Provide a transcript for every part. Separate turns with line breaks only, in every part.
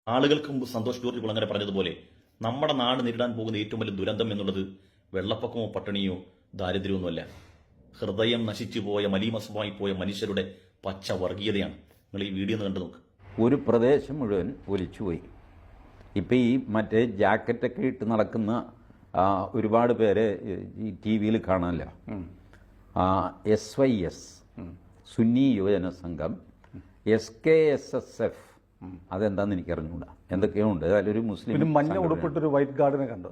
ആളുകൾക്ക് മുമ്പ് സന്തോഷ് ജോർജ് കുളങ്ങര പറഞ്ഞതുപോലെ നമ്മുടെ നാട് നേരിടാൻ പോകുന്ന ഏറ്റവും വലിയ ദുരന്തം എന്നുള്ളത് വെള്ളപ്പൊക്കമോ പട്ടിണിയോ ദാരിദ്ര്യമൊന്നുമല്ല. ഹൃദയം നശിച്ചുപോയ മലീമസമായി പോയ മനുഷ്യരുടെ പച്ച വർഗീയതയാണ്. നിങ്ങൾ ഈ വീഡിയോ ഒന്ന് കണ്ടു നോക്ക്.
ഒരു പ്രദേശം മുഴുവൻ ഒലിച്ചുപോയി. ഇപ്പം ഈ മറ്റേ ജാക്കറ്റൊക്കെ ഇട്ട് നടക്കുന്ന ഒരുപാട് പേര് ഈ ടി വിയിൽ കാണാമല്ലോ. SYS സുന്നി യുവജന സംഘം, SKSSF അതെന്താന്ന് എനിക്ക് അറിഞ്ഞുകൂടാ, എന്തൊക്കെയോ ഉണ്ട്. അതിലൊരു മുസ്ലിം
മഞ്ഞ ഉടുപ്പിട്ടൊരു വൈറ്റ് ഗാർഡിനെ കണ്ടു.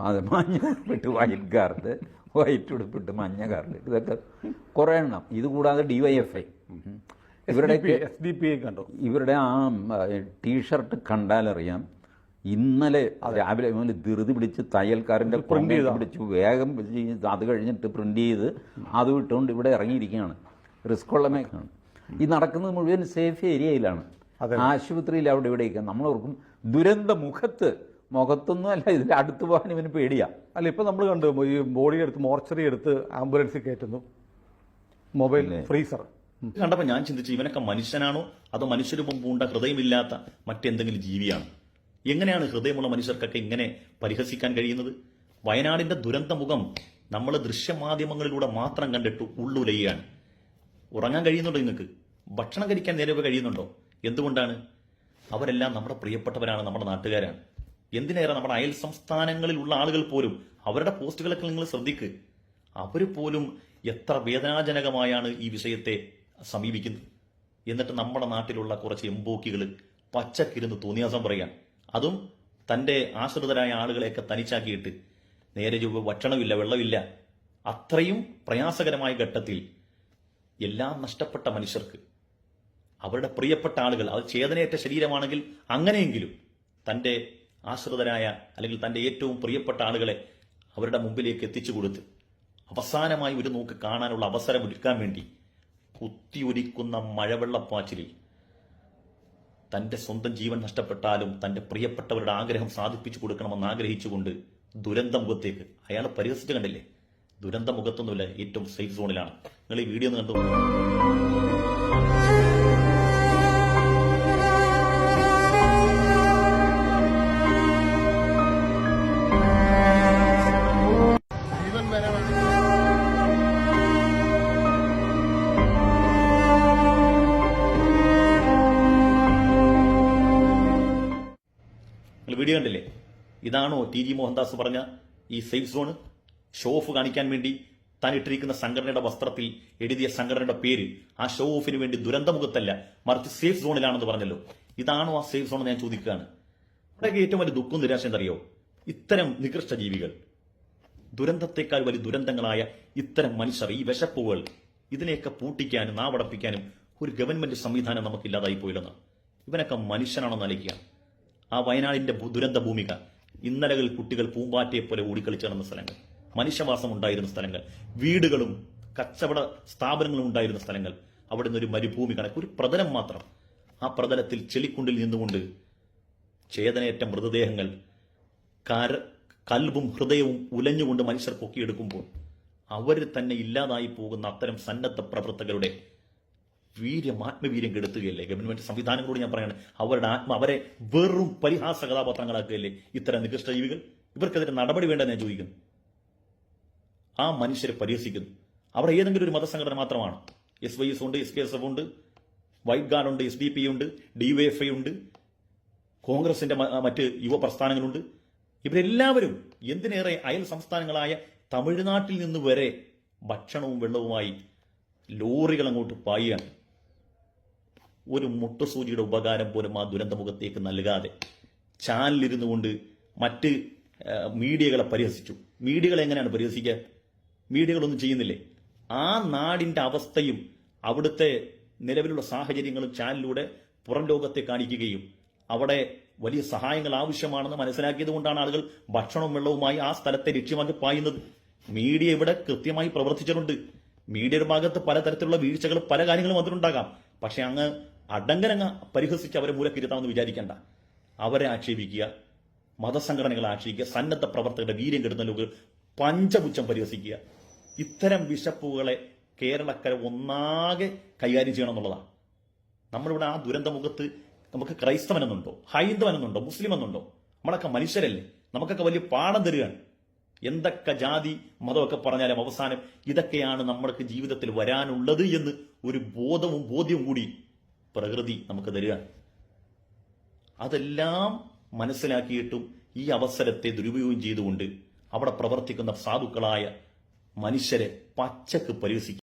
അതെ, മഞ്ഞ ഉടുപ്പിട്ട് വൈറ്റ് ഗാർഡ്, വൈറ്റ് ഉടുപ്പിട്ട് മഞ്ഞ ഗാർഡ്, ഇതൊക്കെ കുറേ എണ്ണം. ഇത് കൂടാതെ DYFI ഇവരുടെ
കണ്ടു.
ഇവരുടെ ആ ടീഷർട്ട് കണ്ടാലറിയാം. ഇന്നലെ രാവിലെ മുതൽ ധൃതി പിടിച്ച് തയ്യൽക്കാരൻ്റെ പ്രിന്റ് പിടിച്ച് വേഗം അത് കഴിഞ്ഞിട്ട് പ്രിന്റ് ചെയ്ത് അത് വിട്ടുകൊണ്ട് ഇവിടെ ഇറങ്ങിയിരിക്കുകയാണ്. റിസ്ക് ഉള്ള മേഖലയാണ്. ഈ നടക്കുന്നത് മുഴുവൻ സേഫ് ഏരിയയിലാണ്, ആശുപത്രിയിൽ അവിടെ ഇവിടെയൊക്കെ. നമ്മളോർക്കും ദുരന്ത മുഖത്തൊന്നും അല്ല, ഇതിൽ അടുത്ത് പോകാൻ ഇവന് പേടിയാ.
അല്ല, ഇപ്പൊ നമ്മൾ കണ്ടു ഈ ബോഡി എടുത്ത് മോർച്ചറി എടുത്ത് ആംബുലൻസിൽ കയറ്റുന്നു, മൊബൈൽ ഫ്രീസർ
കണ്ടപ്പോൾ ഞാൻ ചിന്തിച്ചു, ഇവനൊക്കെ മനുഷ്യനാണോ അതോ മനുഷ്യരൂപം പൂണ്ട ഹൃദയമില്ലാത്ത മറ്റെന്തെങ്കിലും ജീവിയാണ്? എങ്ങനെയാണ് ഹൃദയമുള്ള മനുഷ്യർക്കൊക്കെ ഇങ്ങനെ പരിഹസിക്കാൻ കഴിയുന്നത്? വയനാടിന്റെ ദുരന്ത മുഖം നമ്മൾ ദൃശ്യമാധ്യമങ്ങളിലൂടെ മാത്രം കണ്ടിട്ട് ഉള്ളുലയാണ്. ഉറങ്ങാൻ കഴിയുന്നുണ്ടോ? നിങ്ങൾക്ക് ഭക്ഷണം കഴിക്കാൻ നേരെ കഴിയുന്നുണ്ടോ? എന്തുകൊണ്ടാണ്? അവരെല്ലാം നമ്മുടെ പ്രിയപ്പെട്ടവരാണ്, നമ്മുടെ നാട്ടുകാരാണ്. എന്തിനേറെ നമ്മുടെ അയൽ സംസ്ഥാനങ്ങളിലുള്ള ആളുകൾ പോലും അവരുടെ പോസ്റ്റുകളൊക്കെ നിങ്ങൾ ശ്രദ്ധിക്ക്. അവർ പോലും എത്ര വേദനാജനകമായാണ് ഈ വിഷയത്തെ സമീപിക്കുന്നത്. എന്നിട്ട് നമ്മുടെ നാട്ടിലുള്ള കുറച്ച് എംബോക്കികൾ പച്ചക്കിരുന്ന് തോന്നിയാസം പറയാൻ, അതും തന്റെ ആശ്രിതരായ ആളുകളെയൊക്കെ തനിച്ചാക്കിയിട്ട് നേരെ ഭക്ഷണമില്ല, വെള്ളമില്ല. അത്രയും പ്രയാസകരമായ ഘട്ടത്തിൽ എല്ലാം നഷ്ടപ്പെട്ട മനുഷ്യർക്ക്, അവരുടെ പ്രിയപ്പെട്ട ആളുകൾ, അത് ചേതനയേറ്റ ശരീരമാണെങ്കിൽ അങ്ങനെയെങ്കിലും തന്റെ ആശ്രിതരായ അല്ലെങ്കിൽ തന്റെ ഏറ്റവും പ്രിയപ്പെട്ട ആളുകളെ അവരുടെ മുമ്പിലേക്ക് എത്തിച്ചു കൊടുത്ത് അവസാനമായി ഒരു നോക്ക് കാണാനുള്ള അവസരം ഒരുക്കാൻ വേണ്ടി കുത്തിയൊലിക്കുന്ന മഴവെള്ളപ്പാച്ചിലിൽ തന്റെ സ്വന്തം ജീവൻ നഷ്ടപ്പെട്ടാലും തന്റെ പ്രിയപ്പെട്ടവരുടെ ആഗ്രഹം സാധിപ്പിച്ചു കൊടുക്കണമെന്ന് ആഗ്രഹിച്ചുകൊണ്ട് ദുരന്തമുഖത്തേക്ക് അയാൾ പരിഹസിച്ച് കണ്ടില്ലേ? ദുരന്തമുഖത്തൊന്നുമില്ല, ഏറ്റവും സേഫ് സോണിലാണ്. നിങ്ങൾ ഈ വീഡിയോ ഒന്ന് കണ്ടു. വീഡിയോ കണ്ടില്ലേ? ഇതാണോ TG മോഹൻദാസ് പറഞ്ഞ ഈ സേഫ് സോൺ? ഷോ ഓഫ് കാണിക്കാൻ വേണ്ടി താൻ ഇട്ടിരിക്കുന്ന സംഘടനയുടെ വസ്ത്രത്തിൽ എഴുതിയ സംഘടനയുടെ പേര് ആ ഷോ ഓഫിന് വേണ്ടി ദുരന്തമുഖത്തല്ല മറിച്ച് സേഫ് സോണിലാണെന്ന് പറഞ്ഞല്ലോ. ഇതാണോ ആ സേഫ് സോൺ? ഞാൻ ചോദിക്കുകയാണ്. ഇവിടെയൊക്കെ ഏറ്റവും വലിയ ദുഃഖവും നിരാശ എന്തറിയോ? ഇത്തരം നികൃഷ്ട ജീവികൾ, ദുരന്തത്തെക്കാൾ വലിയ ദുരന്തങ്ങളായ ഇത്തരം മനുഷ്യർ, ഈ വിശപ്പുകൾ, ഇതിനെയൊക്കെ പൂട്ടിക്കാനും നാവടപ്പിക്കാനും ഒരു ഗവൺമെന്റ് സംവിധാനം നമുക്കില്ലാതായി പോയില്ലെന്ന്. ഇവനൊക്കെ മനുഷ്യനാണെന്ന് ആലോചിക്കുക. ആ വയനാടിന്റെ ദുരന്ത ഭൂമിക, ഇന്നലകൾ കുട്ടികൾ പൂമ്പാറ്റയെ പോലെ ഓടിക്കളിച്ചു നടന്ന സ്ഥലങ്ങൾ, മനുഷ്യവാസം ഉണ്ടായിരുന്ന സ്ഥലങ്ങൾ, വീടുകളും കച്ചവട സ്ഥാപനങ്ങളും ഉണ്ടായിരുന്ന സ്ഥലങ്ങൾ, അവിടെ നിന്ന് ഒരു മരുഭൂമി കണക്ക് ഒരു പ്രതലം മാത്രം. ആ പ്രതലത്തിൽ ചെളിക്കുണ്ടിൽ നിന്നുകൊണ്ട് ചേതനയേറ്റ മൃതദേഹങ്ങൾ, കൽബും ഹൃദയവും ഉലഞ്ഞുകൊണ്ട് മനുഷ്യർ പൊക്കിയെടുക്കുമ്പോൾ അവർ തന്നെ ഇല്ലാതായി പോകുന്ന അത്തരം സന്നദ്ധ പ്രവർത്തകരുടെ ആത്മവീര്യം കെടുത്തുകയല്ലേ ഗവൺമെന്റ് സംവിധാനങ്ങളോട് ഞാൻ പറയാണ്. അവരെ വെറും പരിഹാസ കഥാപാത്രങ്ങളാക്കുകയല്ലേ ഇത്തരം നികൃഷ്ട ജീവികൾ? ഇവർക്കെതിരെ നടപടി വേണ്ടെന്ന് ഞാൻ ചോദിക്കുന്നു. ആ മനുഷ്യരെ പരിഹസിക്കുന്നു. അവിടെ ഏതെങ്കിലും ഒരു മതസംഘടന മാത്രമാണ്? SYS ഉണ്ട്, SKSF ഉണ്ട്, വൈറ്റ് ഗാർഡ് ഉണ്ട്, SDP ഉണ്ട്, DYFI ഉണ്ട്, കോൺഗ്രസിന്റെ മറ്റ് യുവ പ്രസ്ഥാനങ്ങളുണ്ട്. ഇവരെല്ലാവരും, എന്തിനേറെ അയൽ സംസ്ഥാനങ്ങളായ തമിഴ്നാട്ടിൽ നിന്ന് വരെ ഭക്ഷണവും വെള്ളവുമായി ലോറികൾ അങ്ങോട്ട് പായുകയാണ്. ഒരു മുട്ടുസൂചിയുടെ ഉപകാരം പോലും ആ ദുരന്തമുഖത്തേക്ക് നൽകാതെ ചാനലിരുന്നു കൊണ്ട് മറ്റ് മീഡിയകളെ പരിഹസിച്ചു. മീഡിയകളെ എങ്ങനെയാണ് പരിഹസിക്കുക? മീഡിയകളൊന്നും ചെയ്യുന്നില്ലേ? ആ നാടിന്റെ അവസ്ഥയും അവിടുത്തെ നിലവിലുള്ള സാഹചര്യങ്ങളും ചാനലിലൂടെ പുറം ലോകത്തെ കാണിക്കുകയും അവിടെ വലിയ സഹായങ്ങൾ ആവശ്യമാണെന്ന് മനസ്സിലാക്കിയത് കൊണ്ടാണ് ആളുകൾ ഭക്ഷണവും വെള്ളവുമായി ആ സ്ഥലത്തെ ലക്ഷ്യമാക്കി പായുന്നത്. മീഡിയ ഇവിടെ കൃത്യമായി പ്രവർത്തിച്ചിട്ടുണ്ട്. മീഡിയയുടെ ഭാഗത്ത് പലതരത്തിലുള്ള വീഴ്ചകൾ, പല കാര്യങ്ങളും വന്നിട്ടുണ്ടാകാം. പക്ഷെ അങ്ങ് അടങ്കരങ്ങ പരിഹസിച്ച് അവരെ മൂലക്കിരുത്താമെന്ന് വിചാരിക്കേണ്ട. അവരെ ആക്ഷേപിക്കുക, മതസംഘടനകളെ ആക്ഷേപിക്കുക, സന്നദ്ധ പ്രവർത്തകരുടെ വീര്യം കെടുന്ന ലോകങ്ങൾ പഞ്ചപുച്ഛം പരിഹസിക്കുക. ഇത്തരം വിശപ്പുകളെ കേരളക്കര ഒന്നാകെ കൈകാര്യം ചെയ്യണം എന്നുള്ളതാണ്. നമ്മളിവിടെ ആ ദുരന്തമുഖത്ത് നമുക്ക് ക്രൈസ്തവനെന്നുണ്ടോ, ഹൈന്ദവനെന്നുണ്ടോ, മുസ്ലിം എന്നുണ്ടോ? നമ്മളൊക്കെ മനുഷ്യരല്ലേ? നമുക്കൊക്കെ വലിയ പാഠം തരികയാണ്. എന്തൊക്കെ ജാതി മതമൊക്കെ പറഞ്ഞാലും അവസാനം ഇതൊക്കെയാണ് നമ്മൾക്ക് ജീവിതത്തിൽ വരാനുള്ളത് എന്ന് ഒരു ബോധ്യവും കൂടി പ്രകൃതി നമുക്ക് തരികയാണ്. അതെല്ലാം മനസ്സിലാക്കിയിട്ടും ഈ അവസരത്തെ ദുരുപയോഗം ചെയ്തുകൊണ്ട് അവിടെ പ്രവർത്തിക്കുന്ന സാധുക്കളായ മനുഷ്യരെ പച്ചക്ക് പരിഹസിക്കുക.